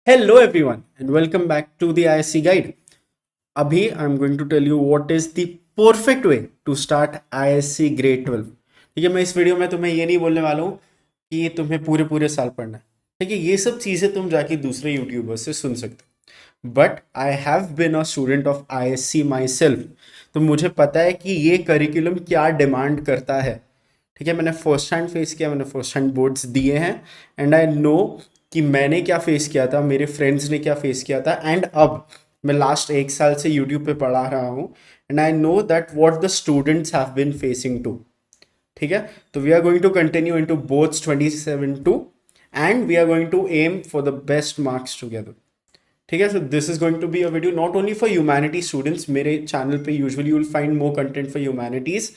Hello everyone and welcome back to the ISC guide. अभी I'm going to tell you what is the perfect way to start ISC grade 12. ठीक है, मैं इस video में तुम्हें ये नहीं बोलने वाला हूँ कि तुम्हें पूरे पूरे साल पढ़ना है. ठीक है, ये सब चीज़ें तुम जाके दूसरे यूट्यूबर्स से सुन सकते हो. But I have been a student of ISC my self, तो मुझे पता है कि ये करिकुलम क्या डिमांड करता है. ठीक है, मैंने फर्स्ट हैंड फेस किया, मैंने फर्स्ट हैंड बोर्ड्स दिए हैं एंड आई नो कि मैंने क्या फेस किया था, मेरे फ्रेंड्स ने क्या फेस किया था एंड अब मैं लास्ट एक साल से यूट्यूब पे पढ़ा रहा हूँ and I know that what the students have been facing too. ठीक है, तो we are going to continue into boths 27-2 and we are going to aim for the best marks together. ठीक है, so this is going to be a video not only for humanity students. मेरे channel पे usually you will find more content for humanities,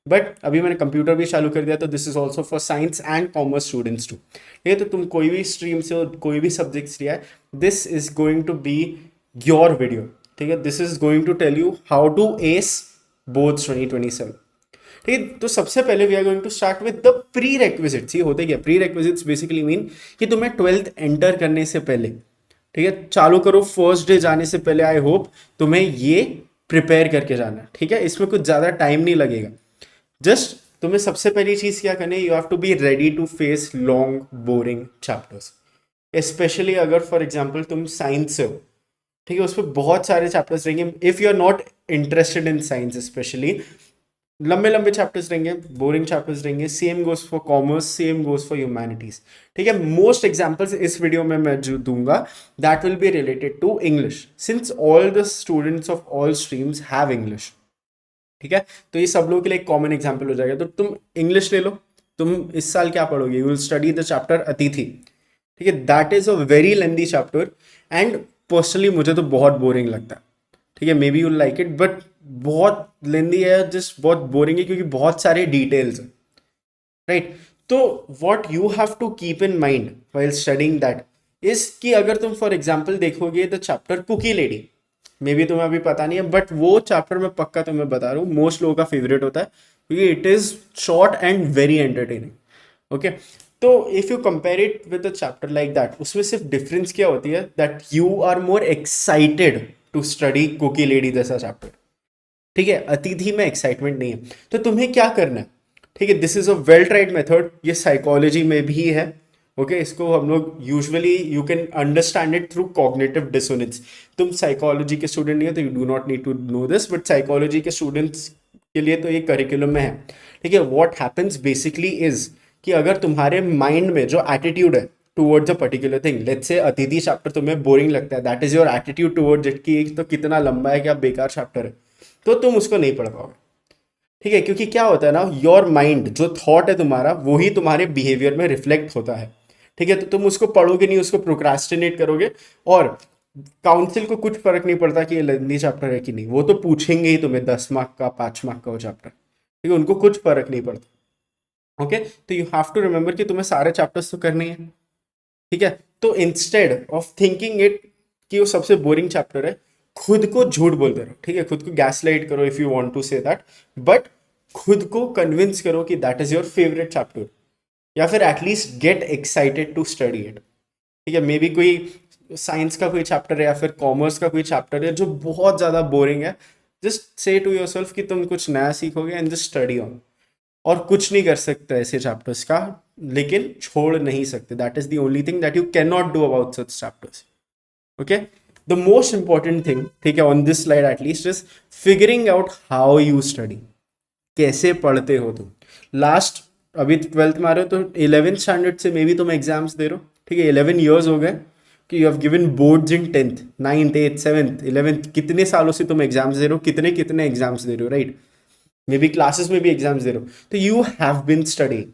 but अभी मैंने computer भी चालू कर दिया, तो this is also for science and commerce students too. ठीक है, तो तुम कोई भी स्ट्रीम से और कोई भी सब्जेक्ट्स लिया है, this is going to be your video. ठीक है, this is going to tell you how to ace both 2027. ठीक है, तो सबसे पहले we are going to start with the prerequisites. ये होते क्या? प्री रेक्विजिट्स बेसिकली मीन कि तुम्हें 12th एंटर करने से पहले, ठीक है, चालू करो फर्स्ट डे जाने से पहले, आई होप तुम्हें ये प्रिपेयर करके जाना है. ठीक है, इसमें कुछ ज़्यादा टाइम नहीं लगेगा. जस्ट तुम्हें सबसे पहली चीज़ क्या करनी है, you have to be ready to face long boring chapters. Specially अगर फॉर एग्जाम्पल तुम साइंस से हो, ठीक है, उसमें बहुत सारे चैप्टर्स रहेंगे. If you are not interested in science specially, लंबे लंबे चैप्टर्स रहेंगे, बोरिंग चैप्टर्स रहेंगे. Same goes for commerce, same goes for humanities. ठीक है, मोस्ट एग्जाम्पल्स इस वीडियो में मैं जो दूंगा that will be related to English, since all the students of all streams have English. ठीक है, तो ये सब लोगों के लिए एक कॉमन एग्जाम्पल हो जाएगा. तो तुम इंग्लिश ले लो. तुम इस साल क्या पढ़ोगे? You will study the chapter अतिथि. ठीक है, that is a very lengthy chapter and personally मुझे तो बहुत बोरिंग लगता है. ठीक है, may be you like it, but बहुत लेंदी है, जस्ट बहुत बोरिंग है क्योंकि बहुत सारे डिटेल्स हैं. राइट, तो what you have to keep in mind while studying that is कि अगर तुम फॉर एग्जाम्पल देखोगे the chapter cookie lady, maybe तुम्हें अभी पता नहीं है, बट वो चैप्टर मैं पक्का तुम्हें बता रहा हूँ मोस्ट लोगों का फेवरेट होता है क्योंकि it is short and very entertaining. Okay, तो if you compare it with a chapter like that, उसमें सिर्फ डिफरेंस क्या होती है that you are more excited to study cookie lady जैसा चैप्टर. ठीक है, अतिथि में एक्साइटमेंट नहीं है. तो तुम्हें क्या करना है? ठीक है, this is a well tried method. ये साइकोलॉजी में भी है. ओके, इसको हम लोग usually you can understand it through cognitive dissonance. तुम साइकोलॉजी के स्टूडेंट नहीं हो तो you do not need to know this, but psychology के स्टूडेंट्स के लिए तो ये करिकुलम में है. ठीक है, व्हाट हैपेंस बेसिकली इज कि अगर तुम्हारे माइंड में जो एटीट्यूड है towards a particular thing, let's say अतिथि चैप्टर तुम्हें बोरिंग लगता है, that is your attitude towards it कि तो कितना लंबा है, क्या बेकार चैप्टर है, तो तुम उसको नहीं पढ़ पाओगे. ठीक है, क्योंकि क्या होता है ना, योर माइंड जो थॉट है तुम्हारा, वही तुम्हारे बिहेवियर में रिफ्लेक्ट होता है. ठीक है, तो तुम उसको पढ़ोगे नहीं, उसको प्रोक्रास्टिनेट करोगे. और काउंसिल को कुछ फर्क नहीं पड़ता कि ये लेंदी चैप्टर है कि नहीं, वो तो पूछेंगे ही तुम्हें 10 मार्क का, 5 मार्क का वो चैप्टर. ठीक है, उनको कुछ फर्क नहीं पड़ता. ओके, तो यू हैव टू रिमेंबर कि तुम्हें सारे चैप्टर्स तो करने हैं. ठीक है, तो इंस्टेड ऑफ थिंकिंग इट कि वो सबसे बोरिंग चैप्टर है, खुद को झूठ बोलते रहो. ठीक है, खुद को गैसलाइट करो if you want to say that, but खुद को कन्विंस करो कि that is your favourite chapter, या फिर at least get excited to study it. ठीक है, मे बी कोई साइंस का कोई चैप्टर है या फिर कॉमर्स का कोई चैप्टर है जो बहुत ज़्यादा बोरिंग है, just say to your self कि तुम कुछ नया सीखोगे एंड जस्ट स्टडी ऑन. और कुछ नहीं कर सकते ऐसे चैप्टर्स का, लेकिन छोड़ नहीं सकते. That is the only thing that you can not do about such chapters. Okay, the most important thing, ठीक है, on this slide at least is figuring out how you study. कैसे पढ़ते हो तुम? लास्ट अभी 12th में आ रहे हो तो 11th स्टैंडर्ड से मे बी तुम एग्जाम्स दे रहे हो. ठीक है, 11 ईयर्स हो गए कि you have given boards in 10th, 9th, 8th, 7th, 11th. कितने सालों से तुम एग्जाम्स दे रहे हो, कितने कितने एग्जाम्स दे रहे हो, राइट? मे बी क्लासेस में भी एग्जाम्स दे रहे हो, तो यू हैव बिन स्टडी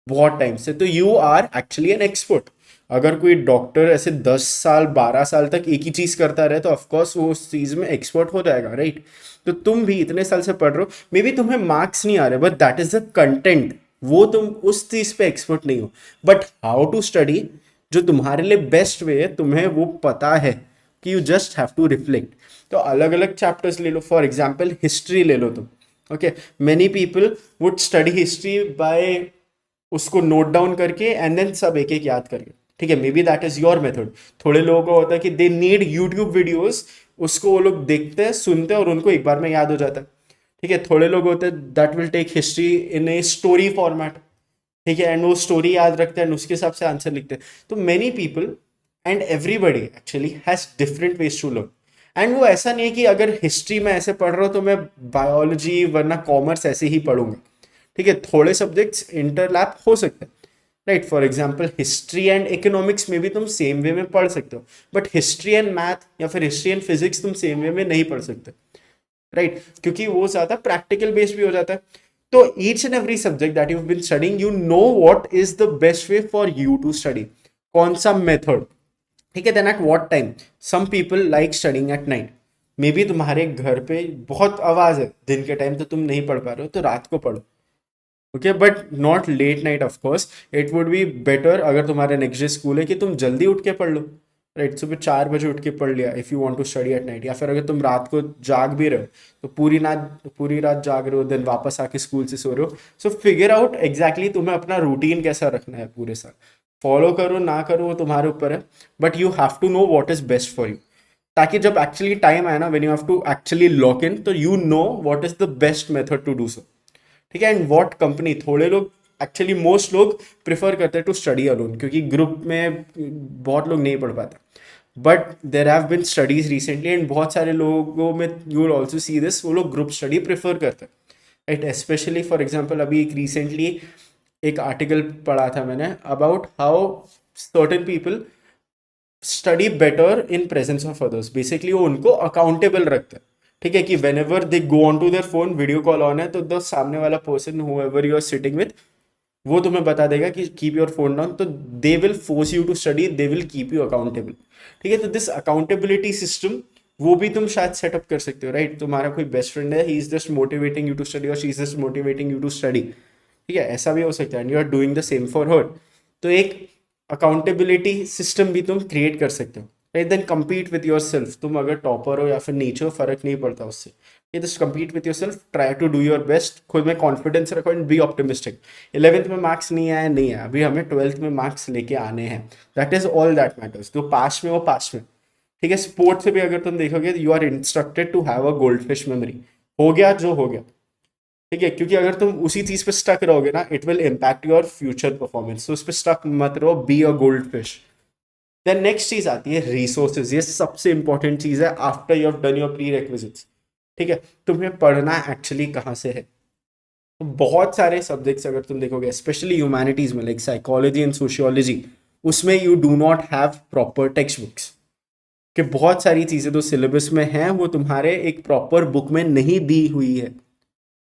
बहुत टाइम से, तो you are actually an expert. अगर कोई डॉक्टर ऐसे 10 साल 12 साल तक एक ही चीज़ करता रहे तो ऑफकोर्स वो उस चीज़ में एक्सपर्ट हो जाएगा, राइट? तो तुम भी इतने साल से पढ़ रहे हो, मे बी तुम्हें मार्क्स नहीं आ रहे, but that is the content, वो तुम उस चीज़ पे एक्सपर्ट नहीं हो. बट हाउ टू स्टडी, जो तुम्हारे लिए बेस्ट वे है, तुम्हें वो पता है कि you just have to reflect. तो अलग अलग चैप्टर्स ले लो. फॉर एग्जाम्पल हिस्ट्री ले लो तुम. Okay, many people would study history by उसको नोट डाउन करके एंड देन सब एक एक याद करके. ठीक है, may be that is your method. थोड़े लोगों को होता है कि दे नीड यूट्यूब वीडियोस, उसको वो लोग देखते हैं, सुनते हैं और उनको एक बार में याद हो जाता है। ठीक है, थोड़े लोग होते हैं that will take history in a story format, ठीक है, एंड वो स्टोरी याद रखते हैं एंड उसके हिसाब से आंसर लिखते हैं। तो many people and everybody actually has different ways to learn. And वो ऐसा नहीं है कि अगर हिस्ट्री में ऐसे पढ़ रहा हूँ तो मैं बायोलॉजी वरना कॉमर्स ऐसे ही पढ़ूंगा। ठीक है, थोड़े सब्जेक्ट्स इंटरलैप हो सकते हैं, right. For example history and economics में भी तुम सेम वे में पढ़ सकते हो, बट हिस्ट्री एंड मैथ या फिर हिस्ट्री एंड फिजिक्स तुम सेम वे में नहीं पढ़ सकते, राइट, क्योंकि वो ज्यादा प्रैक्टिकल बेस्ड भी हो जाता है। तो each and every subject that you been studying, you know what is the best way for you to study, कौन सा मेथड, ठीक है। Then at what time, some people like studying at night, maybe तुम्हारे घर पे बहुत आवाज है दिन के टाइम तो तुम नहीं पढ़ पा रहे हो, तो रात को पढ़ो, okay, but not let night. Of course it would be better अगर तुम्हारे नेक्स्ट डे स्कूल है कि तुम जल्दी उठ के पढ़ लो, राइट, सुबह 4 बजे उठ के पढ़ लिया if you want to study at night. या फिर अगर तुम रात को जाग भी रहे हो तो पूरी रात जाग रहे हो, देन वापस आके स्कूल से सो रहे हो। सो फिगर आउट एग्जैक्टली तुम्हें अपना रूटीन कैसा रखना है पूरे साल, फॉलो करो ना करो वो तुम्हारे ऊपर है, but you have to know what is best for you, ताकि जब एक्चुअली टाइम आए ना, when you have to actually lock in, तो you know what is the best method to do so, ठीक है। एंड व्हाट कंपनी, थोड़े लोग actually most लोग प्रिफर करते हैं टू स्टडी अलोन, क्योंकि ग्रुप में बहुत लोग नहीं पढ़ पाते, but there have been studies recently and बहुत सारे लोगों में you will also see this, वो लोग ग्रुप स्टडी प्रेफर करते हैं, राइट। स्पेशली फॉर एग्जाम्पल अभी एक रिसेंटली एक आर्टिकल पढ़ा था मैंने about how certain people study better in presence of others. Basically वो उनको अकाउंटेबल रखते हैं, ठीक है, कि whenever they go on to their phone, video call on है तो द सामने वाला person whoever you are sitting with, वो तुम्हें बता देगा कि कीप योर फोन डाउन, तो they will force you to study, they will keep you accountable, ठीक है। तो दिस अकाउंटेबिलिटी सिस्टम वो भी तुम शायद सेटअप कर सकते हो, राइट। तुम्हारा कोई बेस्ट फ्रेंड है, he is just motivating you to study और she is just motivating you to study, ठीक है, ऐसा भी हो सकता है, and you are doing the same for her. तो एक अकाउंटेबिलिटी सिस्टम भी तुम क्रिएट कर सकते हो, right. Then compete with yourself, तुम अगर टॉपर हो या फिर नीचे हो फर्क नहीं पड़ता उससे, ये just compete with yourself, try to do your best, खुद में कॉन्फिडेंस रखो एंड बी ऑप्टिमिस्टिक। 11th में मार्क्स नहीं आए, नहीं आया, अभी हमें 12th में मार्क्स लेके आने हैं, that is all that matters. जो पास में वो पास में, ठीक है। स्पोर्ट्स से भी अगर तुम देखोगे, you are instructed to have a goldfish memory, हो गया जो हो गया, ठीक है, क्योंकि अगर तुम उसी चीज पे स्टक रहोगे ना, it will impact your future performance, तो उस पर स्टक मत रहो, be a goldfish. Then next चीज आती है रिसोर्सेज, ये सबसे इंपॉर्टेंट चीज है after you have done your prerequisites, ठीक है। तुम्हें पढ़ना एक्चुअली कहाँ से है, तो बहुत सारे सब्जेक्ट्स अगर तुम देखोगे, स्पेशली ह्यूमैनिटीज में लाइक साइकोलॉजी एंड सोशियोलॉजी, उसमें you do not have proper text books, कि बहुत सारी चीजें जो सिलेबस में हैं वो तुम्हारे एक प्रॉपर बुक में नहीं दी हुई है,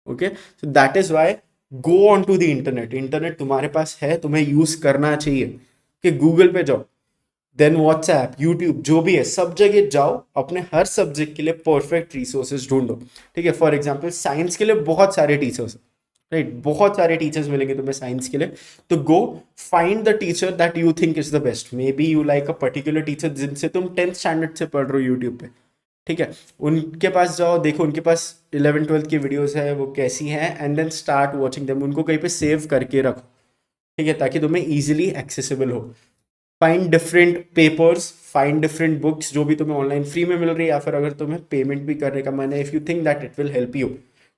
okay. So that is why go on to the internet, internet तुम्हारे पास है, तुम्हें यूज करना चाहिए, कि गूगल पे जाओ, देन व्हाट्सएप, यूट्यूब, जो भी है सब जगह जाओ, अपने हर सब्जेक्ट के लिए परफेक्ट रिसोर्सेज ढूंढो, ठीक है। फॉर एग्जाम्पल साइंस के लिए बहुत सारे टीचर्स, राइट, बहुत सारे टीचर्स मिलेंगे तुम्हें साइंस के लिए, तो go find the teacher that you think is the best, may be you like a particular teacher जिनसे तुम 10th स्टैंडर्ड से पढ़ रहे हो यूट्यूब पे, ठीक है, उनके पास जाओ, देखो उनके पास 11th 12th की वीडियोस है वो कैसी हैं, and then start watching them, उनको कहीं पे सेव करके रखो, ठीक है, ताकि तुम्हें इजीली एक्सेसिबल हो। Find different papers, find different books जो भी तुम्हें ऑनलाइन फ्री में मिल रही है, या फिर अगर तुम्हें पेमेंट भी करने का मन है, if you think that it will help you,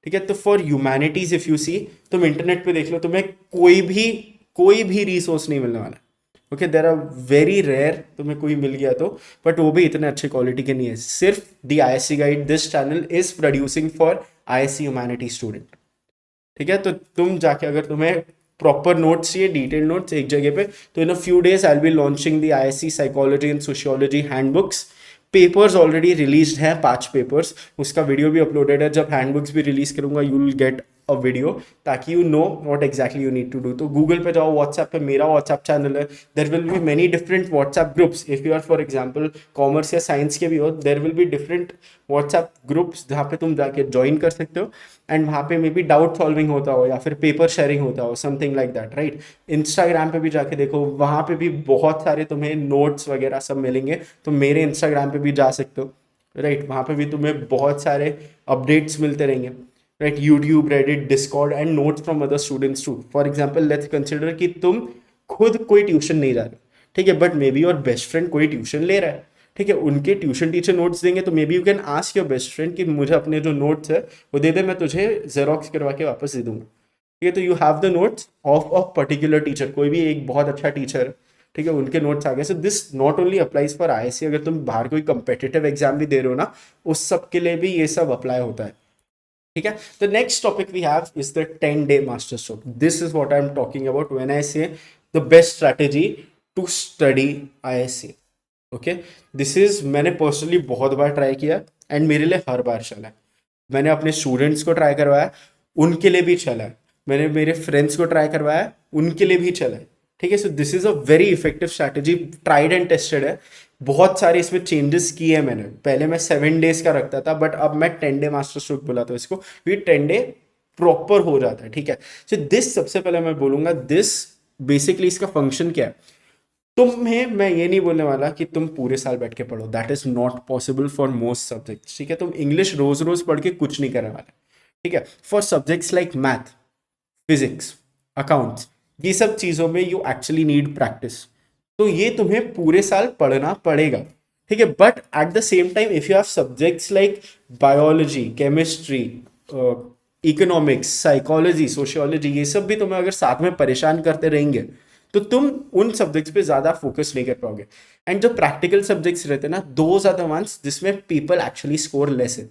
ठीक है। तो for humanities if you see, तुम इंटरनेट पे देख लो, तुम्हें कोई भी रिसोर्स नहीं मिलने वाला, okay. There are very rare, तुम्हें कोई मिल गया तो, बट वो भी इतने अच्छे क्वालिटी के नहीं है। सिर्फ the ISC guide, this channel is producing for ISC humanity student, ठीक है। तो तुम जाके अगर तुम्हें प्रॉपर नोट्स चाहिए, डिटेल नोट्स एक जगह पे, तो in a few days I will be launching the ISC psychology and sociology handbooks. Papers already released हैं, 5 पेपर्स, उसका वीडियो भी अपलोडेड है। जब हैंडबुक्स भी रिलीज करूंगा you will get a video, ताकि you know what exactly you need to do. तो Google पे जाओ, व्हाट्सएप पे मेरा व्हाट्सएप चैनल है, there will be many different WhatsApp groups, if you are for example commerce या science के भी हो, there will be different WhatsApp groups जहाँ पे तुम जाके ज्वाइन कर सकते हो, एंड वहाँ पे मे बी डाउट सॉल्विंग होता हो या फिर पेपर शेयरिंग होता हो, something like that, right. Instagram पे भी जाके देखो, वहाँ पे भी बहुत सारे तुम्हें नोट्स वगैरह सब मिलेंगे, तो मेरे इंस्टाग्राम पे भी जा सकते हो, राइट। वहाँ पे भी तुम्हें बहुत सारे अपडेट्स मिलते रहेंगे, right. YouTube, Reddit, Discord and notes from other students too. For example let's consider कि तुम खुद कोई ट्यूशन नहीं जा रहे, ठीक है, but may be your best friend कोई ट्यूशन ले रहा है, ठीक है, उनके ट्यूशन टीचर नोट्स देंगे, तो may be you can ask your best friend कि मुझे अपने जो नोट्स है वो दे दे, मैं तुझे जेरोक्स करवा के वापस दे दूंगा, ठीक है। तो you have the notes of particular teacher, कोई भी एक बहुत अच्छा टीचर, ठीक है, उनके नोट्स आ गए। So this not only applies for ISC, अगर तुम बाहर कोई कंपेटिटिव एग्जाम भी दे रहे हो ना, उस सब के लिए भी ये सब अप्लाई होता है, ठीक है। The next topic we have is the 10-day master stroke. This is what I am talking about when I say the best strategy to study ISC. Okay, this is, मैंने पर्सनली बहुत बार try किया and मेरे लिए हर बार चला है। मैंने अपने स्टूडेंट्स को ट्राई करवाया, उनके लिए भी चला है। मैंने मेरे फ्रेंड्स को ट्राई करवाया, उनके लिए भी चला है, ठीक है। So this is a very effective strategy, tried and tested है। बहुत सारे इसमें चेंजेस किए हैं मैंने। पहले मैं 7 days का रखता था, बट अब मैं 10-day मास्टर स्ट्रोक बुलाता हूँ इसको, क्योंकि 10 day प्रॉपर हो जाता है, ठीक है। सो दिस, सबसे पहले मैं बोलूंगा, दिस बेसिकली इसका फंक्शन क्या है। तुम्हें मैं ये नहीं बोलने वाला कि तुम पूरे साल बैठ के पढ़ो, that is not possible for most subjects, ठीक है। तुम इंग्लिश रोज रोज पढ़ के कुछ नहीं करने वाला, ठीक है। For subjects like math, physics, accounts, ये सब चीज़ों में यू एक्चुअली नीड प्रैक्टिस, तो ये तुम्हें पूरे साल पढ़ना पड़ेगा, ठीक है। But at the same time if you have subjects like biology, chemistry, economics, psychology, sociology, ये सब भी तुम्हें अगर साथ में परेशान करते रहेंगे तो तुम उन सब्जेक्ट्स पे ज़्यादा फोकस नहीं कर पाओगे। एंड जो प्रैक्टिकल सब्जेक्ट्स रहते हैं ना, दोज आर द वंस जिसमें पीपल एक्चुअली स्कोर लेस है।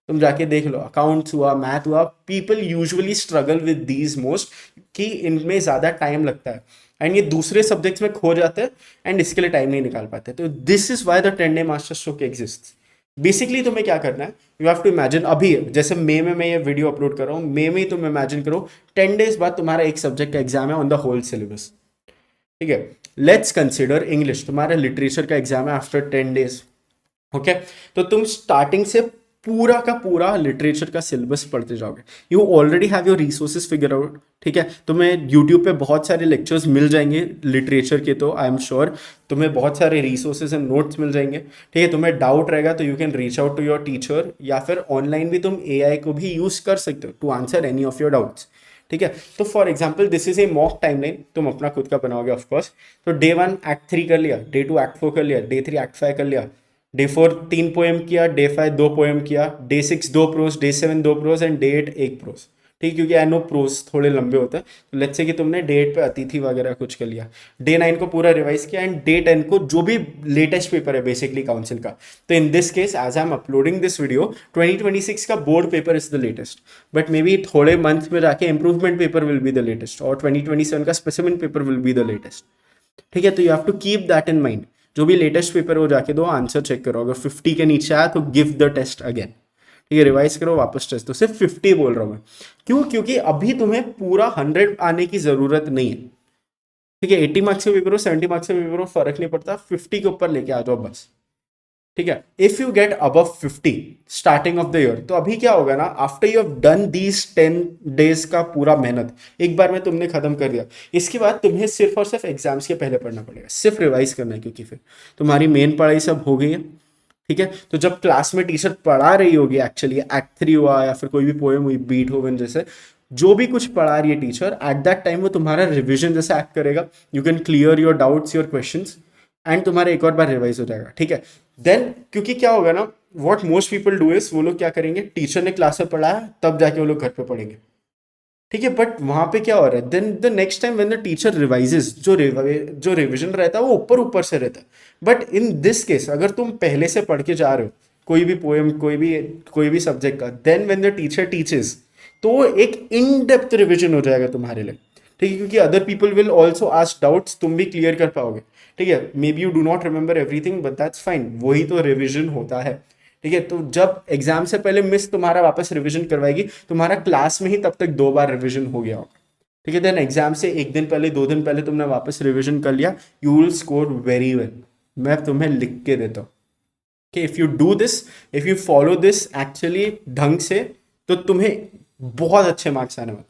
तुम जाके देख लो, अकाउंट्स हुआ, मैथ हुआ, people usually struggle with these most, कि इनमें ज़्यादा टाइम लगता है एंड ये दूसरे सब्जेक्ट्स में खो जाते हैं एंड इसके लिए टाइम नहीं निकाल पाते। तो this is why the 10-day master stroke exist. Basically तुम्हें क्या करना है, यू हैव टू इमेजिन, अभी जैसे मई में मैं ये वीडियो अपलोड कर रहा हूँ, मई में तुम इमेजिन करो 10 days बाद तुम्हारा एक सब्जेक्ट का एग्जाम है ऑन द होल सिलेबस, ठीक है। लेट्स कंसिडर इंग्लिश, तुम्हारा लिटरेचर का एग्जाम है आफ्टर 10 days, ओके। तो तुम स्टार्टिंग से पूरा का पूरा लिटरेचर का सिलेबस पढ़ते जाओगे। You already have your resources figure out, ठीक है। तुम्हें यूट्यूब पे बहुत सारे लेक्चर्स मिल जाएंगे लिटरेचर के, तो आई एम श्योर तुम्हें बहुत सारे रिसोर्सेज एंड नोट्स मिल जाएंगे, ठीक है। तुम्हें डाउट रहेगा तो you can reach out to your teacher, या फिर ऑनलाइन भी तुम एआई को भी यूज कर सकते हो to answer any of your doubts, ठीक है। तो for example this is a mock timeline, तुम अपना खुद का बनाओगे ऑफकोर्स। तो डे 1 Act 3 कर लिया, डे 2 Act 4 कर लिया, डे 3 Act 5 कर लिया, डे 4 3 पोएम किया, डे 5 2 पोएम किया, day 6 2 prose, day 7 2 prose and day 8 1 prose, ठीक, क्योंकि आई नो प्रोज थोड़े लंबे होते हैं। तो लेट्स से कि तुमने डे 8 पे अतिथि वगैरह कुछ कर लिया, डे 9 को पूरा रिवाइज किया, एंड डे 10 को जो भी लेटेस्ट पेपर है बेसिकली काउंसिल का। तो in this case as I am uploading this video, 2026 का board paper is the latest, but maybe थोड़े मंथ में जाके improvement paper will be the latest, और 2027 का specimen paper will be the latest, ठीक है। तो you have to keep that in mind. जो भी लेटेस्ट पेपर हो जाके दो, आंसर चेक करो, अगर 50 के नीचे आया तो गिव द टेस्ट अगेन, ठीक है, रिवाइज करो, वापस टेस्ट। तो सिर्फ 50 बोल रहा हूँ मैं, क्यों? क्योंकि अभी तुम्हें पूरा 100 आने की जरूरत नहीं है, ठीक है। 80 मार्क्स का पेपर हो, 70 मार्क्स का पेपर हो, फर्क नहीं पड़ता, 50 के ऊपर लेके आ जाओ बस, ठीक है। If you get above 50 starting of the year, तो अभी क्या होगा ना, after you have done these 10 days का पूरा मेहनत एक बार में तुमने खत्म कर दिया, इसके बाद तुम्हें सिर्फ और सिर्फ एग्जाम्स के पहले पढ़ना पड़ेगा, सिर्फ रिवाइज करना है, क्योंकि फिर तुम्हारी मेन पढ़ाई सब हो गई है, ठीक है। तो जब क्लास में टीचर पढ़ा रही होगी, एक्चुअली Act 3 हुआ या फिर कोई भी पोएम हुई, बीटहोवन जैसे, जो भी कुछ पढ़ा रही है टीचर, एट दैट टाइम वो तुम्हारा रिविजन जैसे एक्ट करेगा, you can clear your doubts, your questions, and तुम्हारा एक और बार रिवाइज हो जाएगा, ठीक है। देन क्योंकि क्या होगा ना, what most people do is, वो लोग क्या करेंगे, टीचर ने क्लास में पढ़ाया तब जाके वो लोग घर पे पढ़ेंगे, ठीक है। बट वहां पे क्या हो रहा है, then the next time when the teacher revises, जो रिविजन रहता है वो ऊपर ऊपर से रहता है। बट इन दिस केस अगर तुम पहले से पढ़ के जा रहे हो कोई भी पोएम, कोई भी सब्जेक्ट का, then when the teacher teaches, तो एक इन डेप्थ रिविजन हो जाएगा तुम्हारे लिए, ठीक है। क्योंकि other people will also ask doubts, तुम भी क्लियर कर पाओगे, ठीक है। May be you do not remember everything, but that's fine, वही तो रिविजन होता है, ठीक है। तो जब एग्जाम से पहले मिस तुम्हारा वापस रिवीजन करवाएगी, तुम्हारा क्लास में ही तब तक 2 बार रिवीजन हो गया होगा, ठीक है। देन एग्जाम से 1 दिन पहले, 2 दिन पहले तुमने वापस रिवीजन कर लिया, you will score very well. मैं तुम्हें लिख के देता हूँ कि if you do this, if you follow this actually ढंग से, तो तुम्हें बहुत अच्छे मार्क्स आने वाले,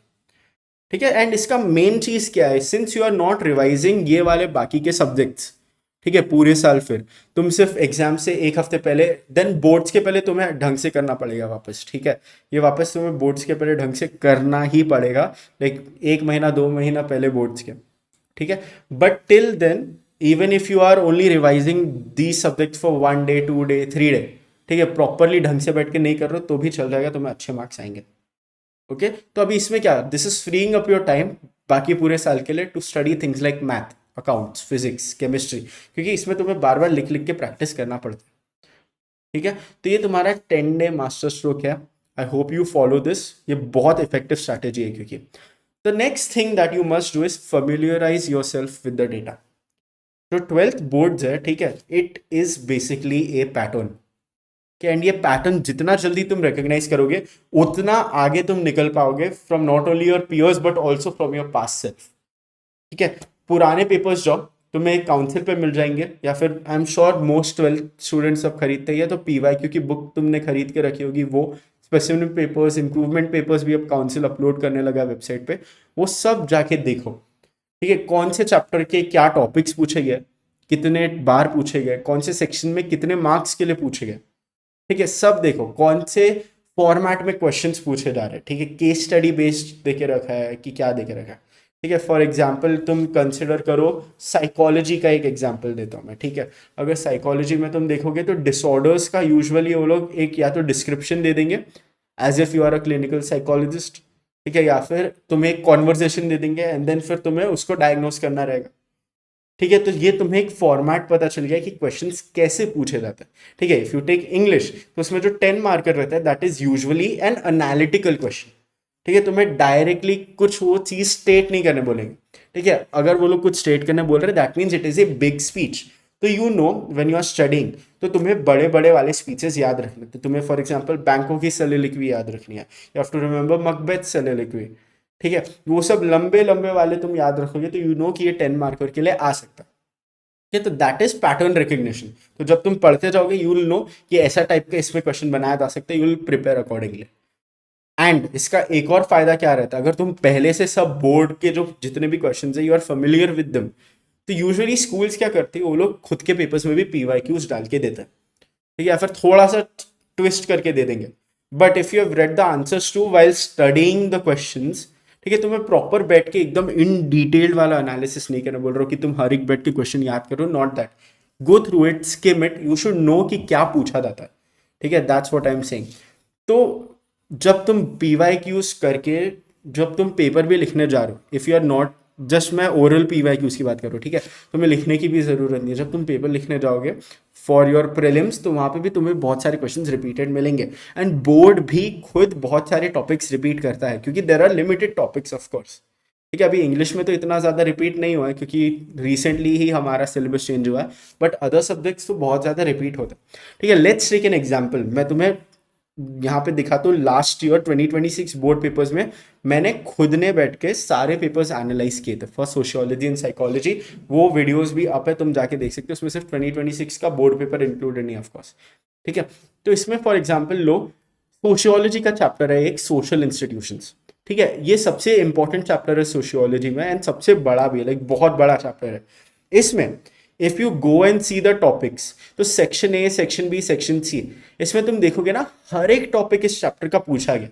ठीक है। एंड इसका मेन चीज क्या है, since you are not revising ये वाले बाकी के सब्जेक्ट्स, ठीक है, पूरे साल, फिर तुम सिर्फ एग्जाम से 1 हफ्ते पहले, देन बोर्ड्स के पहले तुम्हें ढंग से करना पड़ेगा वापस, ठीक है। ये वापस तुम्हें बोर्ड्स के पहले ढंग से करना ही पड़ेगा, लाइक 1 महीना 2 महीना पहले बोर्ड्स के, ठीक है। But till then even if you are only revising the subject for 1 day 2 day 3 day, ठीक है, प्रॉपरली ढंग से बैठ के नहीं कर रहे हो तो भी चल जाएगा, तुम्हें अच्छे मार्क्स आएंगे। ओके, तो अभी इसमें क्या, this is freeing up your time बाकी पूरे साल के लिए to study things like math, accounts, physics, chemistry, क्योंकि इसमें तुम्हें बार बार लिख लिख के प्रैक्टिस करना पड़ता है। ठीक है, तो ये तुम्हारा 10 डे मास्टर स्ट्रोक है। I hope you follow this, ये बहुत इफेक्टिव स्ट्रैटेजी है। क्योंकि the next thing that you must do is familiarise your self with the data. जो 12th बोर्ड्स है, ठीक है, it is basically A pattern. And ये पैटर्न जितना जल्दी तुम रिकॉग्नाइज करोगे उतना आगे तुम निकल पाओगे from not only your peers but also from your past self. ठीक है, पुराने पेपर्स जो तुम्हें एक काउंसिल पे मिल जाएंगे, या फिर I am sure most 12th students सब खरीदते हैं, तो PYQ की बुक तुमने खरीद के रखी होगी, वो स्पेसिफिक पेपर्स, इंप्रूवमेंट पेपर्स भी अब काउंसिल अपलोड करने लगा वेबसाइट पे, वो सब जाके देखो। ठीक है, कौन से चैप्टर के क्या टॉपिक्स पूछे गए, कितने बार पूछे गए, कौन से सेक्शन में कितने मार्क्स के लिए पूछे गए। ठीक है, सब देखो कौन से फॉर्मेट में क्वेश्चंस पूछे जा रहे हैं। ठीक है, केस स्टडी बेस्ड देके रखा है कि क्या देके रखा है। ठीक है, फॉर एग्जाम्पल तुम कंसिडर करो, साइकोलॉजी का एक एग्जाम्पल देता हूँ मैं। ठीक है, अगर साइकोलॉजी में तुम देखोगे तो डिसऑर्डर्स का यूजुअली वो लोग एक या तो डिस्क्रिप्शन दे देंगे as if you are a clinical psychologist, ठीक है, या फिर तुम्हें एक कॉन्वर्जेशन दे देंगे एंड देन फिर तुम्हें उसको डायग्नोस करना रहेगा। ठीक है, तो ये तुम्हें एक फॉर्मेट पता चल गया कि क्वेश्चंस कैसे पूछे जाते हैं। ठीक है, इफ यू टेक इंग्लिश तो उसमें जो 10 मार्कर रहता है that is usually an analytical question. ठीक है, तुम्हें डायरेक्टली कुछ वो चीज स्टेट नहीं करने बोलेंगे। ठीक है, अगर वो लोग कुछ स्टेट करने बोल रहे हैं that means it is a big speech. तो you know when you are studying तो तुम्हें बड़े बड़े वाले स्पीचेस याद रखने, तो तुम्हें फॉर एग्जाम्पल बैंकों की soliloquy याद रखनी है, you have to remember Macbeth soliloquy। ठीक है, वो सब लंबे लंबे वाले तुम याद रखोगे तो यू नो कि ये 10 मार्कर के लिए आ सकता है। ठीक है, तो दैट इज पैटर्न रिकग्निशन। तो जब तुम पढ़ते जाओगे यू विल नो कि ऐसा टाइप का इसमें क्वेश्चन बनाया जा सकता है, you will prepare accordingly. And इसका एक और फायदा क्या रहता है, अगर तुम पहले से सब बोर्ड के जो जितने भी क्वेश्चन है you are familiar with them, तो यूजुअली स्कूल्स क्या करते हैं, वो लोग खुद के पेपर्स में भी PYQs डाल के देते हैं। ठीक है, या फिर थोड़ा सा ट्विस्ट करके दे देंगे। But if you have read the answers too while studying the questions, ठीक है, तुम्हें प्रॉपर बैठ के एकदम इन डिटेल्ड वाला एनालिसिस नहीं करना बोल रहा हूँ कि तुम हर एक बैठ के क्वेश्चन याद करो, not that. Go through it, scheme it, you should know कि क्या पूछा जाता है। ठीक है, that's what I am saying. तो जब तुम PYQs करके जब तुम पेपर भी लिखने जा रहे हो, if you are not just, मैं ओरल PYQs की बात कर रहा हूँ, ठीक है, तुम्हें लिखने की भी जरूरत नहीं है। जब तुम पेपर लिखने जाओगे फॉर योर प्रीलिम्स तो वहाँ पे भी तुम्हें बहुत सारे क्वेश्चंस रिपीटेड मिलेंगे। एंड बोर्ड भी खुद बहुत सारे टॉपिक्स रिपीट करता है क्योंकि there are limited topics of course. ठीक है, अभी इंग्लिश में तो इतना ज़्यादा रिपीट नहीं हुआ है क्योंकि रिसेंटली ही हमारा सिलेबस चेंज हुआ है, बट अदर सब्जेक्ट्स तो बहुत ज़्यादा रिपीट होता है। ठीक है, लेट्स टेक एन एग्जाम्पल, मैं तुम्हें यहाँ पे दिखाता हूँ। लास्ट ईयर 2026 बोर्ड पेपर्स में मैंने खुद ने बैठ के सारे पेपर्स एनालाइज किए थे फॉर सोशियोलॉजी एंड साइकोलॉजी। वो वीडियोस भी अप है, तुम जाके देख सकते हो। उसमें सिर्फ 2026 का बोर्ड पेपर इंक्लूडेड नहीं ऑफ कोर्स। ठीक है, तो इसमें फॉर एग्जाम्पल लो, सोशियोलॉजी का चैप्टर है एक, सोशल इंस्टीट्यूशंस। ठीक है, ये सबसे इंपॉर्टेंट चैप्टर है सोशियोलॉजी में एंड सबसे बड़ा भी, लाइक बहुत बड़ा चैप्टर है। इसमें if you go and see the topics, तो section A, section B, section C, इसमें तुम देखोगे ना हर एक टॉपिक इस चैप्टर का पूछा गया।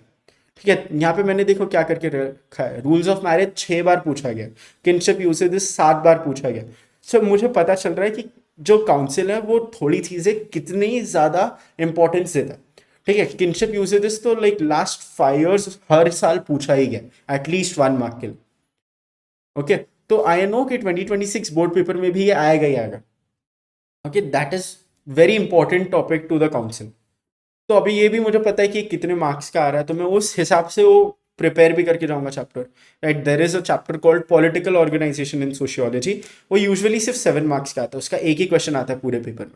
ठीक है, यहाँ पे मैंने देखो क्या करके रखा है, रूल्स ऑफ मैरिज 6 बार पूछा गया, किनशिप यूसेजेस 7 बार पूछा गया। सो मुझे पता चल रहा है कि जो काउंसिल है वो थोड़ी चीजें कितनी ज्यादा इंपॉर्टेंस देता है। ठीक है, किनशिप यूसेजेस तो लाइक लास्ट 5 years हर साल पूछा ही गया एटलीस्ट 1 मार्क के लिए। ओके, तो आई नो कि 2026 बोर्ड पेपर में भी ये आएगा ही आएगा। Okay, that is very important topic to the council. तो अभी ये भी मुझे पता है कि कितने मार्क्स का आ रहा है, तो मैं उस हिसाब से वो प्रिपेयर भी करके जाऊंगा chapter. Right, there is a chapter called political organization in sociology, वो यूजुअली सिर्फ 7 मार्क्स का आता है, उसका एक ही क्वेश्चन आता है पूरे पेपर में।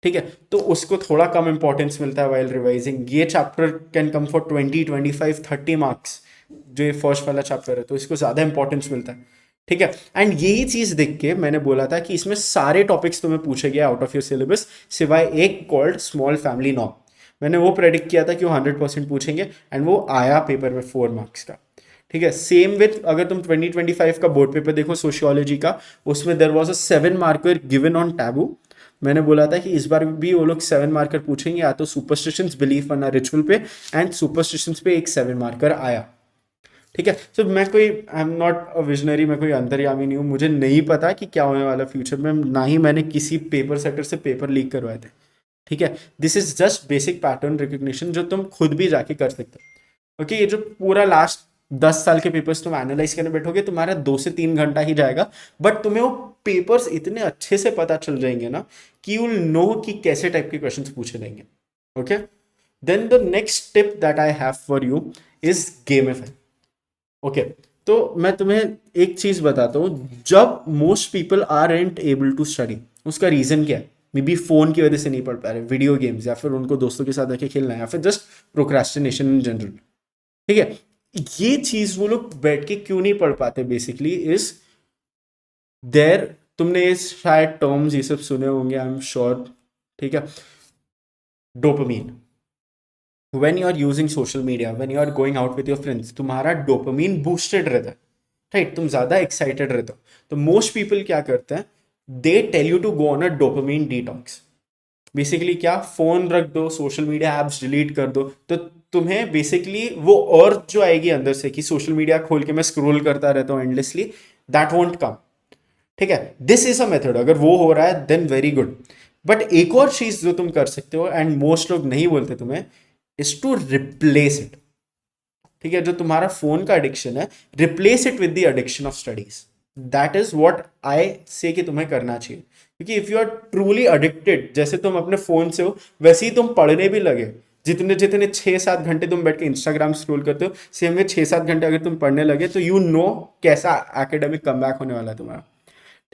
ठीक है, तो उसको थोड़ा कम इंपॉर्टेंस मिलता है वाइल रिवाइजिंग। ये chapter can come for 20, 25, 30 marks, जो ये फर्स्ट वाला चैप्टर है, तो इसको ज़्यादा इंपॉर्टेंस मिलता है। ठीक है, एंड यही चीज़ देख के मैंने बोला था कि इसमें सारे टॉपिक्स तुम्हें पूछे गए आउट ऑफ योर सिलेबस, सिवाय एक कॉल्ड स्मॉल फैमिली नॉर्म। मैंने वो प्रेडिक्ट किया था कि वो 100% पूछेंगे एंड वो आया पेपर में 4 मार्क्स का। ठीक है, सेम विथ अगर तुम 2025 का बोर्ड पेपर देखो सोशियोलॉजी का, उसमें there was a 7 marker given on taboo. मैंने बोला था कि इस बार भी वो लोग 7 मार्कर पूछेंगे, या तो सुपरस्टिशंस, बिलीफ वरना रिचुअल पे, एंड सुपरस्टिशंस पे एक 7 मार्कर आया। ठीक है। सो मैं कोई I am not a visionary, मैं कोई अंतर्यामी नहीं हूँ, मुझे नहीं पता कि क्या होने वाला फ्यूचर में, ना ही मैंने किसी पेपर सेक्टर से पेपर लीक करवाए थे। ठीक है, this is just basic pattern recognition जो तुम खुद भी जाके कर सकते हो। ओके, ये जो पूरा लास्ट 10 साल के पेपर्स तुम एनालाइज करने बैठोगे, तुम्हारा 2 से 3 घंटा ही जाएगा, बट तुम्हें वो पेपर्स इतने अच्छे से पता चल जाएंगे ना कि यू विल नो कि कैसे टाइप के क्वेश्चंस पूछे जाएंगे। Okay, then the next tip that I have for you is gamify. Okay, तो मैं तुम्हें एक चीज बताता हूँ, जब most people aren't able to study, उसका रीजन क्या है? मे बी फोन की वजह से नहीं पढ़ पा रहे, वीडियो गेम्स, या फिर उनको दोस्तों के साथ आके खेलना है, या फिर जस्ट प्रोक्रेस्टिनेशन इन जनरल। ठीक है, ये चीज वो लोग बैठ के क्यों नहीं पढ़ पाते बेसिकली इज देयर, तुमने ये शायद टर्म्स ये सब सुने होंगे, आई एम श्योर। ठीक है, dopamine, when you are using social media, when you are going out with your friends, तुम्हारा डोपामीन बूस्टेड रहता है, राइट? तुम ज्यादा एक्साइटेड रहते हो। तो मोस्ट पीपल क्या करते हैं, they tell you to go on a dopamine detox. Basically क्या, फोन रख दो, सोशल मीडिया एप्स डिलीट कर दो, तो तुम्हें बेसिकली वो अर्थ जो आएगी अंदर से कि सोशल मीडिया खोल के मैं स्क्रोल करता रहता हूँ एंडलेसली, दैट वोंट कम। ठीक है, दिस इज अ मेथड, अगर वो हो रहा है देन वेरी गुड। बट एक और चीज जो तुम कर सकते हो एंड मोस्ट लोग नहीं बोलते तुम्हें, इज टू रिप्लेस इट। ठीक है, जो तुम्हारा फोन का एडिक्शन है, replace it with the addiction of studies. That is what I say कि तुम्हें करना चाहिए, क्योंकि if you are truly addicted, जैसे तुम अपने फोन से हो वैसे ही तुम पढ़ने भी लगे, जितने जितने 6-7 घंटे तुम बैठ के इंस्टाग्राम स्क्रॉल करते हो, सेम में 6-7 घंटे अगर तुम पढ़ने लगे, तो यू नो कैसा एकेडमिक कमबैक होने वाला है तुम्हारा।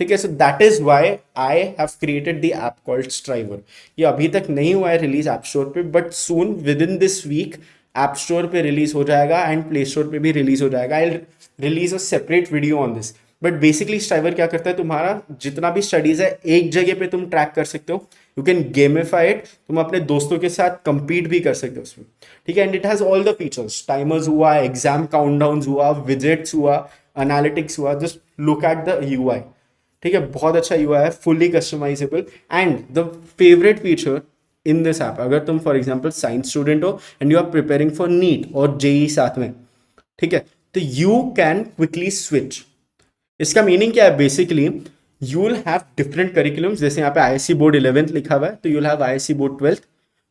ठीक है, so that is why I have created the app called Striver. ये अभी तक नहीं हुआ है रिलीज ऐप स्टोर पे, but soon within this week app store पे रिलीज हो जाएगा एंड प्ले स्टोर पे भी रिलीज हो जाएगा। I release a separate video on this. But basically striver क्या करता है, तुम्हारा जितना भी स्टडीज है एक जगह पे तुम ट्रैक कर सकते हो, यू कैन गेमिफाई इट, तुम अपने दोस्तों के साथ compete भी कर सकते हो उसमें। ठीक है, and it has all the features, timers हुआ, एग्जाम काउंटडाउन्स हुआ, विजेट्स हुआ, एनालिटिक्स हुआ, just look at the UI. ठीक है, बहुत अच्छा यूआई है, fully customizable, and the favourite feature in this app, अगर तुम फॉर एग्जाम्पल साइंस स्टूडेंट हो and you are preparing for NEET और जेई साथ में, ठीक है, तो यू कैन क्विकली स्विच। इसका मीनिंग क्या है, basically you will have different curriculums, जैसे यहाँ पे आईएससी बोर्ड 11th लिखा हुआ है, तो you will have ISC board 12th,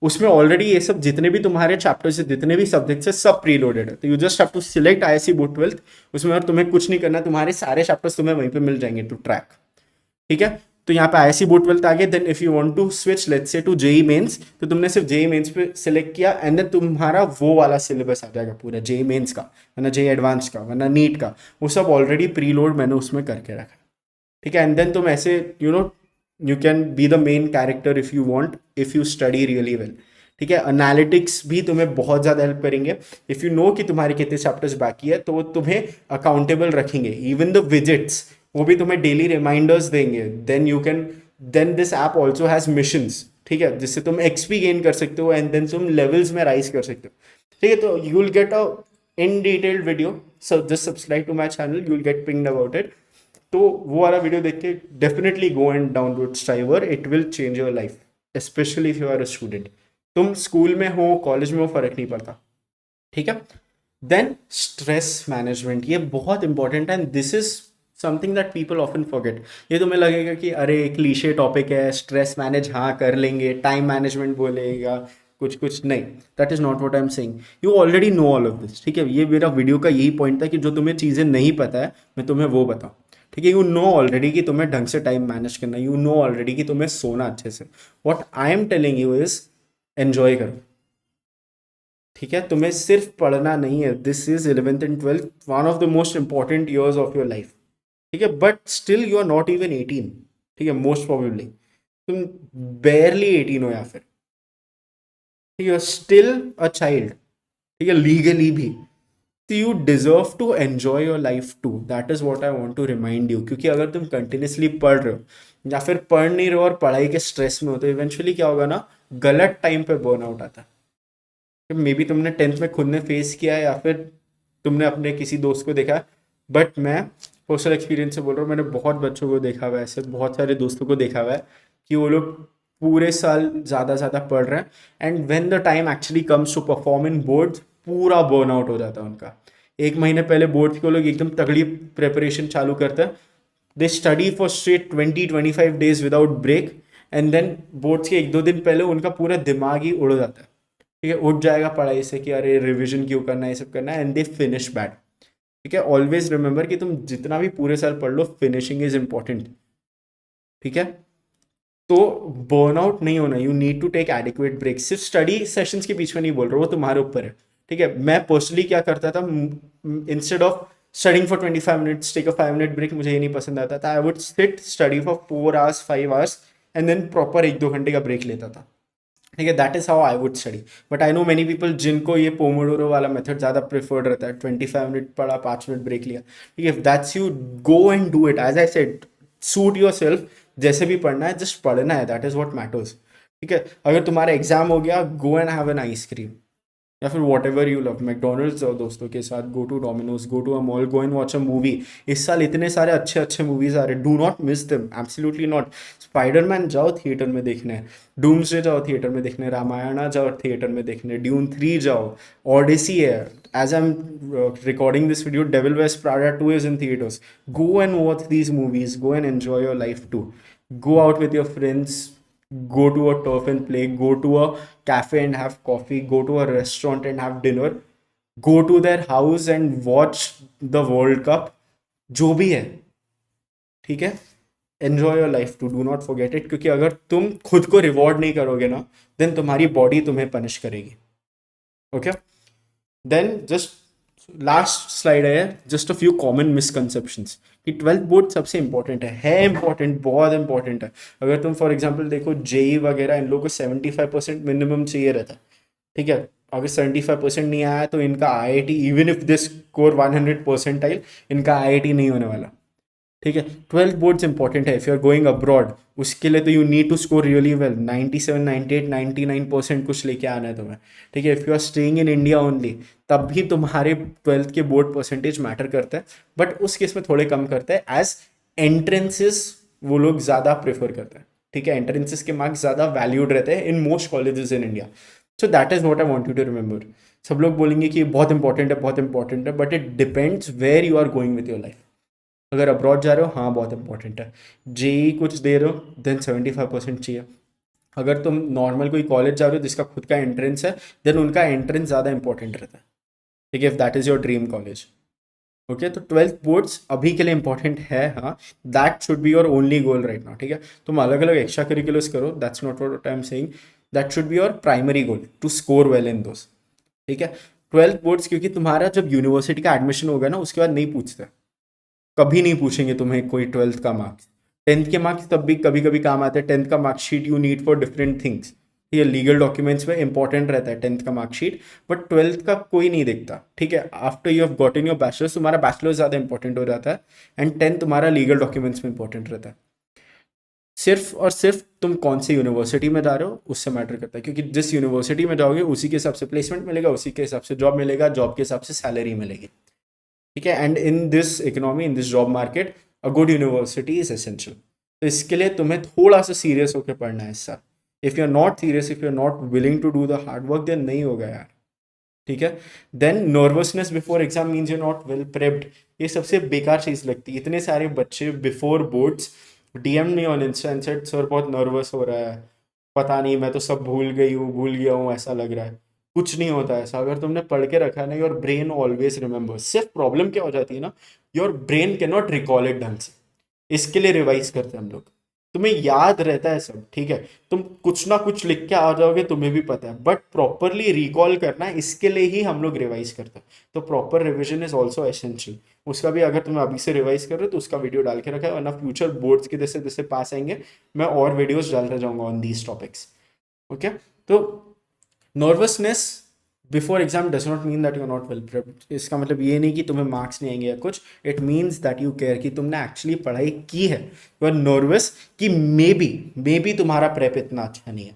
उसमें ऑलरेडी ये सब जितने भी तुम्हारे चैप्टर्स है, जितने भी सब्जेक्ट्स है, सब प्री लोडेड है। तो you just have to select ISC board 12th, उसमें और तुम्हें कुछ नहीं करना, तुम्हारे सारे चैप्टर्स तुम्हें वहीं पे मिल जाएंगे टू ट्रैक। ठीक है, तो यहाँ पे आईएससी बोर्ड 12th आ गए। Then if you want to switch let's say to JEE mains, तो तुमने सिर्फ जेई मेंस पे सिलेक्ट किया एंड देन तुम्हारा वो वाला सिलेबस आ जाएगा पूरा जेई मेंस का, वरना जेई एडवांस का, वरना नीट का, वो सब ऑलरेडी प्री लोड मैंने उसमें करके रखा। ठीक है, एंड देन तुम ऐसे you know you can be the main character if you want, if you study really well. ठीक है, एनालिटिक्स भी तुम्हें बहुत ज़्यादा हेल्प करेंगे। इफ़ यू नो कि तुम्हारे कितने चैप्टर्स बाकी है, तो वो तुम्हें अकाउंटेबल रखेंगे। इवन द विजिट्स, वो भी तुम्हें डेली रिमाइंडर्स देंगे। Then you can, then this app also has missions, ठीक है, जिससे तुम एक्सपी गेन कर सकते हो एंड देन तुम लेवल्स में राइज कर सकते हो। ठीक है, तो you will get a in detailed video, so just subscribe to my channel, you will get pinged about it. तो वो वाला वीडियो देख के definitely go and download Striver, it will change your life, specially if you are a student. तुम school में हो, college में हो, फर्क नहीं पड़ता। ठीक है, देन स्ट्रेस मैनेजमेंट, ये बहुत इंपॉर्टेंट है and this is something that people often forget. ये तुम्हें लगेगा कि अरे क्लीशे टॉपिक है, स्ट्रेस मैनेज हाँ कर लेंगे, टाइम मैनेजमेंट बोलेगा, कुछ कुछ नहीं, that is not what I am saying, you already know all of this. ठीक है, ये मेरा वीडियो का यही पॉइंट था कि जो तुम्हें चीज़ें नहीं पता है मैं तुम्हें वो बताऊँ। ठीक है, यू नो ऑलरेडी कि तुम्हें ढंग से टाइम मैनेज करना, यू नो ऑलरेडी कि तुम्हें सोना अच्छे से। What I am telling you is enjoy करो। ठीक है, तुम्हें सिर्फ पढ़ना नहीं है, this is 11th and 12th, one of the most important years of your life. ठीक है, but still you are not even 18। ठीक है, मोस्ट प्रोबेबली तुम बेयरली 18 हो, या फिर ठीक है स्टिल अ चाइल्ड। ठीक है, लीगली भी, तो you deserve to enjoy your life too, that is what I want to remind you. क्योंकि अगर तुम कंटिन्यूसली पढ़ रहे हो या फिर पढ़ नहीं रहे हो और पढ़ाई के स्ट्रेस में हो, तो इवेंचुअली क्या होगा ना, गलत टाइम पे बर्न आउट आता है। मे बी तुमने 10th में खुद ने फेस किया है या फिर तुमने अपने किसी दोस्त को देखा, बट मैं पर्सनल एक्सपीरियंस से बोल रहा हूँ, मैंने बहुत बच्चों को देखा हुआ है, ऐसे बहुत सारे दोस्तों को देखा हुआ है कि वो लोग पूरे साल ज़्यादा पढ़ रहे हैं and when the time actually comes to perform in boards, पूरा बर्न आउट हो जाता है उनका। एक महीने पहले बोर्ड्स के लोग एकदम तगड़ी प्रिपरेशन चालू करते हैं, they study for straight 20-25 days without break, and then boards के 1-2 दिन पहले उनका पूरा दिमाग ही उड़ जाता है, ठीक है, उठ जाएगा पढ़ाई से कि अरे रिविजन क्यों करना है, ये सब करना है, एंड दे फिनिश बैड। ठीक है, ऑलवेज रिमेंबर कि तुम जितना भी पूरे साल पढ़ लो, फिनिशिंग इज इंपॉर्टेंट। ठीक है, तो बर्नआउट नहीं होना, you need to take adequate break. सिर्फ स्टडी सेशंस के बीच में नहीं बोल रहा, वो तुम्हारे ऊपर है। ठीक है, मैं पर्सनली क्या करता था, instead of studying for 25 minutes take a 5 minute break, मुझे ये नहीं पसंद आता था, I would sit study for 4 hours 5 hours and then proper 1-2 घंटे का ब्रेक लेता था। ठीक है, that is how I would study. But I know many people जिनको ये पोमोडोरो वाला मेथड ज़्यादा प्रेफर्ड रहता है, 25 मिनट पढ़ा, 5 मिनट ब्रेक लिया। ठीक है, if that's you, go and do it, as I said, suit yourself, जैसे भी पढ़ना है जस्ट पढ़ना है, दैट इज वॉट मैटर्स। ठीक है, अगर तुम्हारा एग्जाम हो गया, go and have an ice cream, या फिर whatever you love, McDonald's जाओ दोस्तों के साथ, go to Domino's, go to a mall, go and watch a movie. इस साल इतने सारे अच्छे अच्छे मूवीज आ रहे, do not miss them, absolutely not. Spiderman जाओ थिएटर में देखने, डूम्सडे जाओ थिएटर में देखने, रामायणा जाओ थिएटर में देखने, ड्यून 3 जाओ, ऑडिसी है, as I am recording this video, Devil वेस्ट Prada 2 is in theatres. Go and watch these movies, go and enjoy your life too. Go out with your friends, go to a turf and play, go to a cafe and have coffee, go to a restaurant and have dinner, go to their house and watch the World Cup, जो भी है। ठीक है, enjoy your life too, do not forget it, क्योंकि अगर तुम खुद को रिवॉर्ड नहीं करोगे ना, देन तुम्हारी बॉडी तुम्हें पनिश करेगी। Okay, then just last slide है, just a few common misconceptions कि 12th बोर्ड सबसे इंपॉर्टेंट है इंपॉर्टेंट, बहुत इंपॉर्टेंट है। अगर तुम फॉर एग्जांपल देखो, जेई वगैरह, इन लोगों को 75% मिनिमम चाहिए रहता है। ठीक है, अगर 75% नहीं आया तो इनका IIT, even if this score 100 percentile, इनका आईआईटी नहीं होने वाला। ठीक है, 12th बोर्ड्स इंपॉर्टेंट है। If you are going abroad, उसके लिए तो you need to score really well, 97, 98, 99% कुछ लेके आना है तुम्हें। ठीक है, if you are staying in India only, तब भी तुम्हारे 12th के बोर्ड परसेंटेज मैटर करता है, बट उस केस में थोड़े कम करता है, एज एंट्रेंसेस वो लोग ज़्यादा प्रेफर करते हैं। ठीक है, एंट्रेंसेस के मार्क्स ज़्यादा वैल्यूड रहते हैं in most colleges in India. So that is what I want you to remember. सब लोग बोलेंगे कि बहुत इंपॉर्टेंट है, बहुत इंपॉर्टेंट है, but it depends where you are going with your life. अगर अब्रॉड जा रहे हो, हाँ बहुत इंपॉर्टेंट है। जेई कुछ दे रहे हो, देन 75% चाहिए। अगर तुम नॉर्मल कोई कॉलेज जा रहे हो जिसका खुद का एंट्रेंस है, देन उनका एंट्रेंस ज़्यादा इंपॉर्टेंट रहता है। ठीक है, if that is your dream college. Okay, तो 12th बोर्ड्स अभी के लिए इंपॉर्टेंट है, हाँ, that should be your only goal right now. ठीक है, तुम अलग अलग एक्स्ट्रा करिकुलर्स करो, that's not what I am saying, that should be your primary goal, to score well in those. ठीक है, 12th बोर्ड्स, क्योंकि तुम्हारा जब यूनिवर्सिटी का एडमिशन होगा ना, उसके बाद नहीं पूछते, कभी नहीं पूछेंगे तुम्हें कोई 12th का मार्क्स। 10th के मार्क्स तब भी कभी कभी काम आते हैं, 10th का marksheet you need for different things. ये लीगल डॉक्यूमेंट्स में इंपॉर्टेंट रहता है 10th का मार्कशीट, बट 12th का कोई नहीं देखता। ठीक है, after you have gotten your bachelors, तुम्हारा बैचलर्स ज़्यादा इंपॉर्टेंट हो जाता है, एंड 10th तुम्हारा लीगल डॉक्यूमेंट्स में इंपॉर्टेंट रहता है। सिर्फ और सिर्फ तुम कौन सी यूनिवर्सिटी में जा रहे हो उससे मैटर करता है, क्योंकि जिस यूनिवर्सिटी में जाओगे उसी के हिसाब से प्लेसमेंट मिलेगा, उसी के हिसाब से जॉब मिलेगा, जॉब के हिसाब से सैलरी मिलेगी। ठीक है, and in this economy, in this job market, a good university is essential. तो इसके लिए तुम्हें थोड़ा सा सीरियस होकर पढ़ना है इस साल। If you are not serious, if you are not willing to do the hard work, then नहीं होगा यार। ठीक है, then nervousness before exam means you not well prepped. ये सबसे बेकार चीज़ लगती है। इतने सारे बच्चे बिफोर बोर्ड्स डीएम नहीं on insta and said sir बहुत नर्वस हो रहा है, पता नहीं मैं तो सब भूल गई हूँ, भूल गया हूँ, ऐसा लग रहा है। कुछ नहीं होता ऐसा, अगर तुमने पढ़ के रखा है ना, योर ब्रेन ऑलवेज रिमेंबर। सिर्फ प्रॉब्लम क्या हो जाती है ना, your brain can not recall it ढंग से। इसके लिए रिवाइज करते हैं हम लोग, तुम्हें याद रहता है सब। ठीक है, तुम कुछ ना कुछ लिख के आ जाओगे, तुम्हें भी पता है, बट प्रॉपरली रिकॉल करना है, इसके लिए ही हम लोग रिवाइज करते हैं। तो proper revision is also essential. उसका भी अगर तुम अभी से रिवाइज कर रहे हो तो उसका वीडियो डाल के रखा है, वरना फ्यूचर बोर्ड्स के जैसे जैसे पास आएंगे, मैं और वीडियोज डालता जाऊंगा ऑन दीज टॉपिक्स। ओके, तो nervousness before exam does not mean that you are not well prepared. इसका मतलब ये नहीं कि तुम्हें मार्क्स नहीं आएंगे या कुछ, it means that you care, कि तुमने एक्चुअली पढ़ाई की है। यू आर नर्वस कि मे बी तुम्हारा प्रेप इतना अच्छा नहीं है।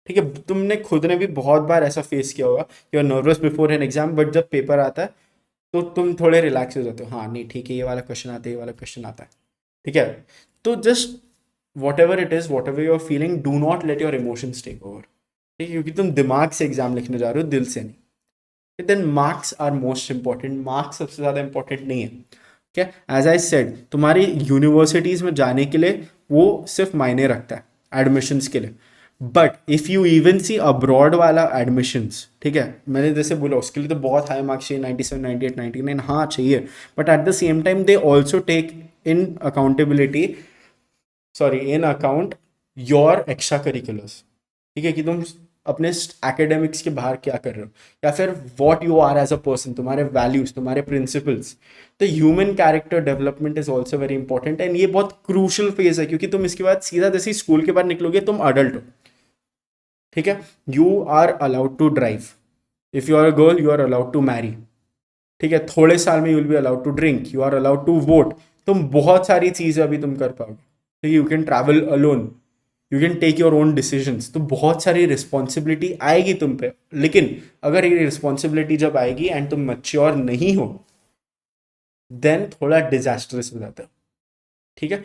ठीक है, तुमने खुद ने भी बहुत बार ऐसा फेस किया होगा, you are nervous before an exam, but जब पेपर आता है तो तुम थोड़े रिलैक्स हो जाते हो, हाँ नहीं ठीक है, ये वाला क्वेश्चन आता है, ये वाला क्वेश्चन आता है। ठीक है, तो just whatever it is, whatever you are feeling, do not let your emotions take over. ठीक है, क्योंकि तुम दिमाग से एग्जाम लिखने जा रहे हो, दिल से नहीं। Then marks are most important. Marks सबसे ज़्यादा इंपॉर्टेंट नहीं है, क्या? एज आई सेड, तुम्हारी यूनिवर्सिटीज़ में जाने के लिए वो सिर्फ मायने रखता है एडमिशन्स के लिए। But if you even see abroad वाला एडमिशन्स, ठीक है, मैंने जैसे बोला उसके लिए तो बहुत हाई मार्क्स चाहिए, 97, 98, 99, हाँ चाहिए, but at the same time they also take in accountability, sorry in account your extra curriculars, ठीक है, कि तुम अपने एकेडमिक्स के बाहर क्या कर रहे हो, या फिर what you are as a person, तुम्हारे वैल्यूज, तुम्हारे प्रिंसिपल्स। तो human character development is also very important, and ये बहुत क्रूशल फेज है, क्योंकि तुम इसके बाद सीधा जैसे स्कूल के बाद निकलोगे तुम अडल्ट हो, ठीक है। You are allowed to drive, if you are a girl you are allowed to marry, ठीक है, थोड़े साल में you will be allowed to drink, you are allowed to vote, तुम बहुत सारी चीजें अभी तुम कर पाओगे, तो you can travel alone, you can take your own decisions, तो बहुत सारी रिस्पॉन्सिबिलिटी आएगी तुम पे। लेकिन अगर ये रिस्पॉन्सिबिलिटी जब आएगी एंड तुम मैच्योर नहीं हो, देन थोड़ा डिजास्टरस हो जाता है, ठीक है।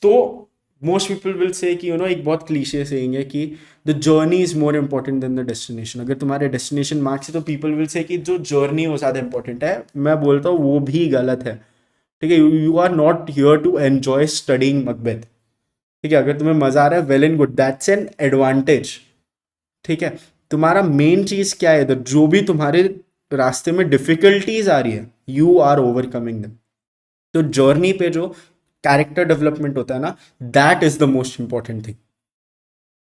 तो मोस्ट पीपल विल से कि एक बहुत क्लीशे सेइंग है कि the journey is more important than the destination. अगर तुम्हारे डेस्टिनेशन मार्क्स है तो पीपल विल से कि जो जर्नी वो ज़्यादा इंपॉर्टेंट है। मैं बोलता हूँ वो भी गलत है, ठीक है। You are not here to enjoy studying Macbeth, ठीक है। अगर तुम्हें मजा आ रहा है, well and good, that's an advantage, ठीक है। तुम्हारा मेन चीज क्या है इधर, जो भी तुम्हारे रास्ते में डिफिकल्टीज आ रही है, यू आर ओवरकमिंग देम। तो जर्नी पे जो कैरेक्टर डेवलपमेंट होता है ना, that is the most important thing.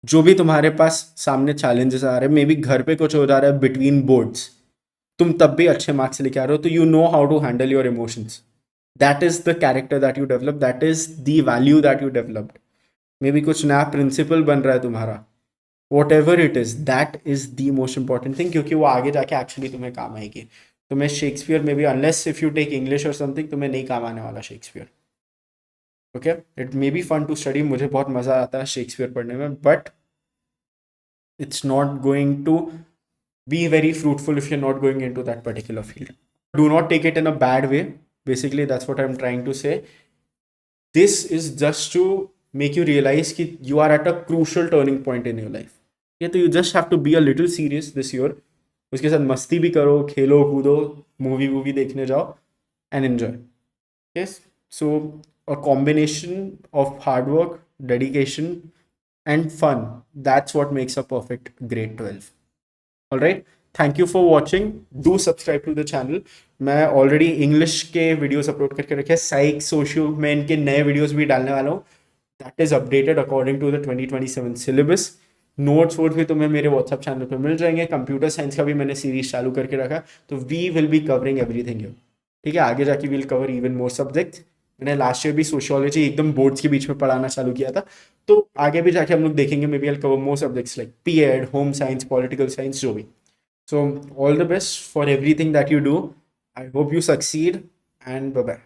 जो भी तुम्हारे पास सामने चैलेंजेस आ रहे हैं, मे बी घर पे कुछ हो जा रहा है बिटवीन बोर्ड्स, तुम तब भी अच्छे मार्क्स लेके आ रहे हो, तो you know how to handle your emotions. That is the character that you develop, that is the value that you developed. Maybe कुछ नया प्रिंसिपल बन रहा है तुम्हारा, whatever it is, that is the most important thing, क्योंकि वो आगे जाके एक्चुअली तुम्हें काम आएगी। तुम्हें शेक्सपियर में भी, unless if you take English और समथिंग, तुम्हें नहीं काम आने वाला Shakespeare. Okay, it may be fun to study, मुझे बहुत मजा आता है शेक्सपियर पढ़ने में, but it's not going to be very fruitful if you're not going into that particular field. Do not take it in a bad way. Basically, that's what I'm trying to say. This is just to make you realize that you are at a crucial turning point in your life. Yeah, so you just have to be a little serious this year. उसके साथ मस्ती भी करो, खेलो कूदो, movie देखने जाओ, and enjoy. Yes, so a combination of hard work, dedication, and fun. That's what makes a perfect grade 12. All right. Thank you for watching. Do subscribe to the channel. मैं already English के videos upload करके रखे हैं, साइक socio में इनके नए videos भी डालने वाला हूँ। That is updated according to the 2027 syllabus. Notes वोट्स भी तुम्हें मेरे व्हाट्सएप चैनल पर मिल जाएंगे। कंप्यूटर साइंस का भी मैंने सीरीज चालू करके रखा, तो we will be covering everything here, ठीक है। आगे जाके will cover even more subjects. मैंने लास्ट ईयर भी सोशियोलॉजी एकदम बोर्ड्स के बीच में पढ़ाना चालू किया था, तो आगे भी जाके हम लोग देखेंगे, maybe I cover more subjects like PEd, home science, political science, जो भी। So all the best for everything that you do. I hope you succeed, and bye bye.